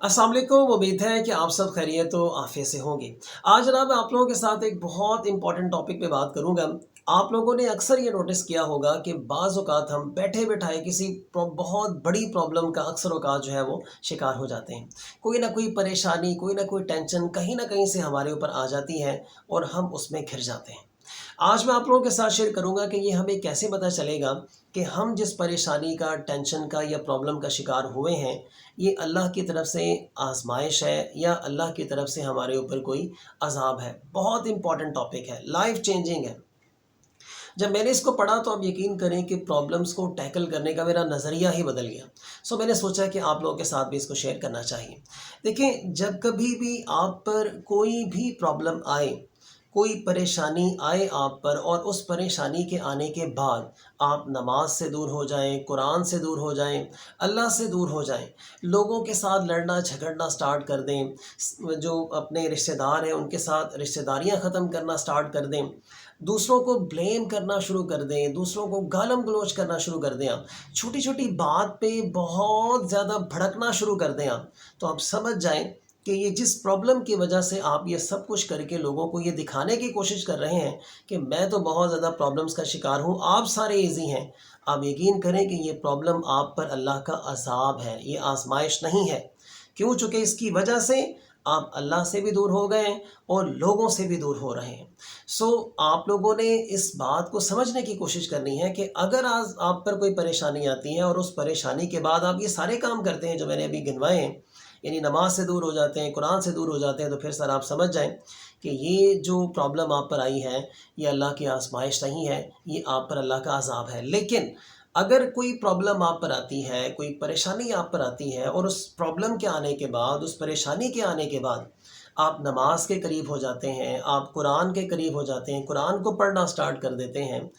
अस्सलाम वालेकुम। उम्मीद है कि आप सब खैरियत तो आफियत से होंगे। आज जनाब मैं आप लोगों के साथ एक बहुत इंपॉर्टेंट टॉपिक पे बात करूंगा। आप लोगों ने अक्सर ये नोटिस किया होगा कि बाज़ औक़ात हम बैठे बिठाए किसी बहुत बड़ी प्रॉब्लम का अक्सर औक़ात जो है वो शिकार हो जाते हैं। कोई ना कोई परेशानी, कोई ना कोई टेंशन कहीं ना कहीं से हमारे ऊपर आ जाती है और हम उसमें घिर जाते हैं। आज मैं आप लोगों के साथ शेयर करूंगा कि ये हमें कैसे पता चलेगा कि हम जिस परेशानी का, टेंशन का या प्रॉब्लम का शिकार हुए हैं, ये अल्लाह की तरफ से आजमाइश है या अल्लाह की तरफ से हमारे ऊपर कोई अज़ाब है। बहुत इंपॉर्टेंट टॉपिक है, लाइफ चेंजिंग है। जब मैंने इसको पढ़ा तो आप यकीन करें कि प्रॉब्लम्स को टैकल करने का मेरा नज़रिया ही बदल गया। सो मैंने सोचा कि आप लोगों के साथ भी इसको शेयर करना चाहिए। देखें, जब कभी भी आप पर कोई भी प्रॉब्लम आए, कोई परेशानी आए आप पर और उस परेशानी के आने के बाद आप नमाज से दूर हो जाएं, कुरान से दूर हो जाएं, अल्लाह से दूर हो जाएं, लोगों के साथ लड़ना झगड़ना स्टार्ट कर दें, जो अपने रिश्तेदार हैं उनके साथ रिश्तेदारियां ख़त्म करना स्टार्ट कर दें, दूसरों को ब्लेम करना शुरू कर दें, दूसरों को गालम गलोच करना शुरू कर दें, आप छोटी छोटी बात पे बहुत ज़्यादा भड़कना शुरू कर दें आप, तो आप समझ जाएं कि ये जिस प्रॉब्लम की वजह से आप ये सब कुछ करके लोगों को ये दिखाने की कोशिश कर रहे हैं कि मैं तो बहुत ज़्यादा प्रॉब्लम्स का शिकार हूँ, आप सारे इजी हैं, आप यकीन करें कि ये प्रॉब्लम आप पर अल्लाह का अज़ाब है, ये आजमाइश नहीं है। क्यों? चूँकि इसकी वजह से आप अल्लाह से भी दूर हो गए हैं और लोगों से भी दूर हो रहे हैं। सो आप लोगों ने इस बात को समझने की कोशिश करनी है कि अगर आज आप पर कोई परेशानी आती है और उस परेशानी के बाद आप ये सारे काम करते हैं जो मैंने अभी गिनवाए हैं, यानी नमाज से दूर हो जाते हैं, कुरान से दूर हो जाते हैं, तो फिर सर आप समझ जाएं कि ये जो प्रॉब्लम आप पर आई है ये अल्लाह की आजमाइश नहीं है, ये आप पर अल्लाह का अज़ाब है। लेकिन अगर कोई प्रॉब्लम आप पर आती है, कोई परेशानी आप पर आती है और उस प्रॉब्लम के आने के बाद, उस परेशानी के आने के बाद आप नमाज के करीब हो जाते हैं, आप कुरान के करीब हो जाते हैं, कुरान को पढ़ना स्टार्ट कर देते हैं,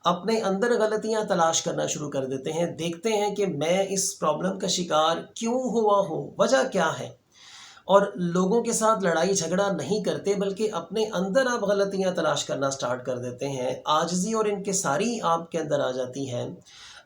अपने अंदर गलतियां तलाश करना शुरू कर देते हैं, देखते हैं कि मैं इस प्रॉब्लम का शिकार क्यों हुआ हूँ, वजह क्या है, और लोगों के साथ लड़ाई झगड़ा नहीं करते बल्कि अपने अंदर आप गलतियां तलाश करना स्टार्ट कर देते हैं, आजिज़ी और इनकिसारी आपके अंदर आ जाती है,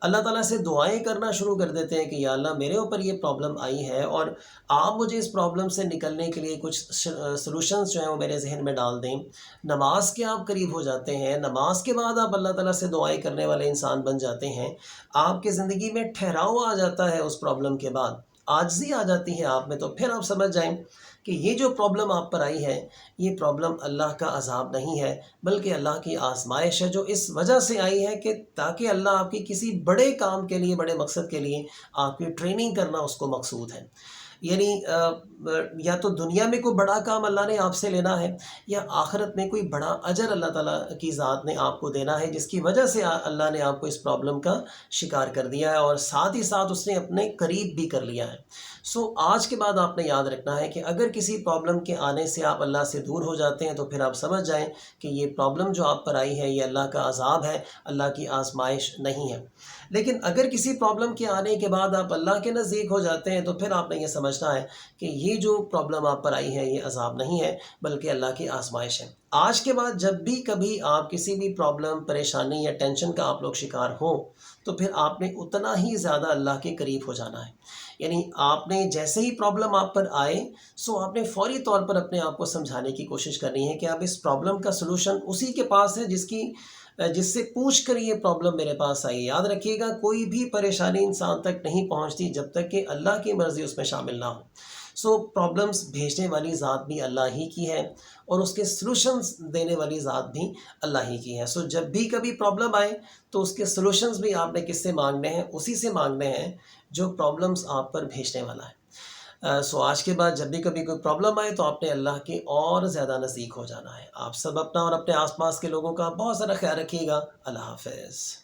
अल्लाह ताला से दुआएं करना शुरू कर देते हैं कि या अल्लाह मेरे ऊपर ये प्रॉब्लम आई है और आप मुझे इस प्रॉब्लम से निकलने के लिए कुछ सॉल्यूशंस जो हैं वो मेरे जहन में डाल दें। नमाज के आप करीब हो जाते हैं, नमाज के बाद आप अल्लाह ताला से दुआएं करने वाले इंसान बन जाते हैं, आपकी ज़िंदगी में ठहराव आ जाता है, उस प्रॉब्लम के बाद आजिज़ी आ जाती है आप में, तो फिर आप समझ जाएं कि ये जो प्रॉब्लम आप पर आई है ये प्रॉब्लम अल्लाह का अज़ाब नहीं है बल्कि अल्लाह की आजमाइश है, जो इस वजह से आई है कि ताकि अल्लाह आपकी किसी बड़े काम के लिए, बड़े मकसद के लिए आपकी ट्रेनिंग करना उसको मकसूद है। यानी या तो दुनिया में कोई बड़ा काम अल्लाह ने आपसे लेना है या आखिरत में कोई बड़ा अजर अल्लाह ताला की ज़ात ने आपको देना है, जिसकी वजह से अल्लाह ने आपको इस प्रॉब्लम का शिकार कर दिया है और साथ ही साथ उसने अपने करीब भी कर लिया है। सो आज के बाद आपने याद रखना है कि अगर किसी प्रॉब्लम के आने से आप अल्लाह से दूर हो जाते हैं तो फिर आप समझ जाएं कि ये प्रॉब्लम जो आप पर आई है ये अल्लाह का अज़ाब है, अल्लाह की आजमाइश नहीं है। लेकिन अगर किसी प्रॉब्लम के आने के बाद आप अल्लाह के नज़दीक हो जाते हैं तो फिर आपने ये समझना है कि ये जो प्रॉब्लम आप पर आई है ये अज़ाब नहीं है बल्कि अल्लाह की आजमाइश है। आज के बाद जब भी कभी आप किसी भी प्रॉब्लम, परेशानी या टेंशन का आप लोग शिकार हो तो फिर आपने उतना ही ज़्यादा अल्लाह के करीब हो जाना है। यानी आपने जैसे ही प्रॉब्लम आप पर आए सो आपने फ़ौरी तौर पर अपने आप को समझाने की कोशिश करनी है कि अब इस प्रॉब्लम का सलूशन उसी के पास है जिससे पूछ कर ये प्रॉब्लम मेरे पास आई। याद रखिएगा, कोई भी परेशानी इंसान तक नहीं पहुंचती जब तक कि अल्लाह की मर्ज़ी उसमें शामिल ना हो। सो प्रॉब्लम्स भेजने वाली ज़ात भी अल्लाह ही की है और उसके सलूशंस देने वाली ज़ात भी अल्लाह ही की है। सो जब भी कभी प्रॉब्लम आए तो उसके सलूशंस भी आपने किससे मांगने हैं? उसी से मांगने हैं जो प्रॉब्लम्स आप पर भेजने वाला है। सो आज के बाद जब भी कभी कोई प्रॉब्लम आए तो आपने अल्लाह के और ज़्यादा नज़दीक हो जाना है। आप सब अपना और अपने आसपास के लोगों का बहुत सारा ख्याल रखिएगा। अल्लाह हाफ़िज़।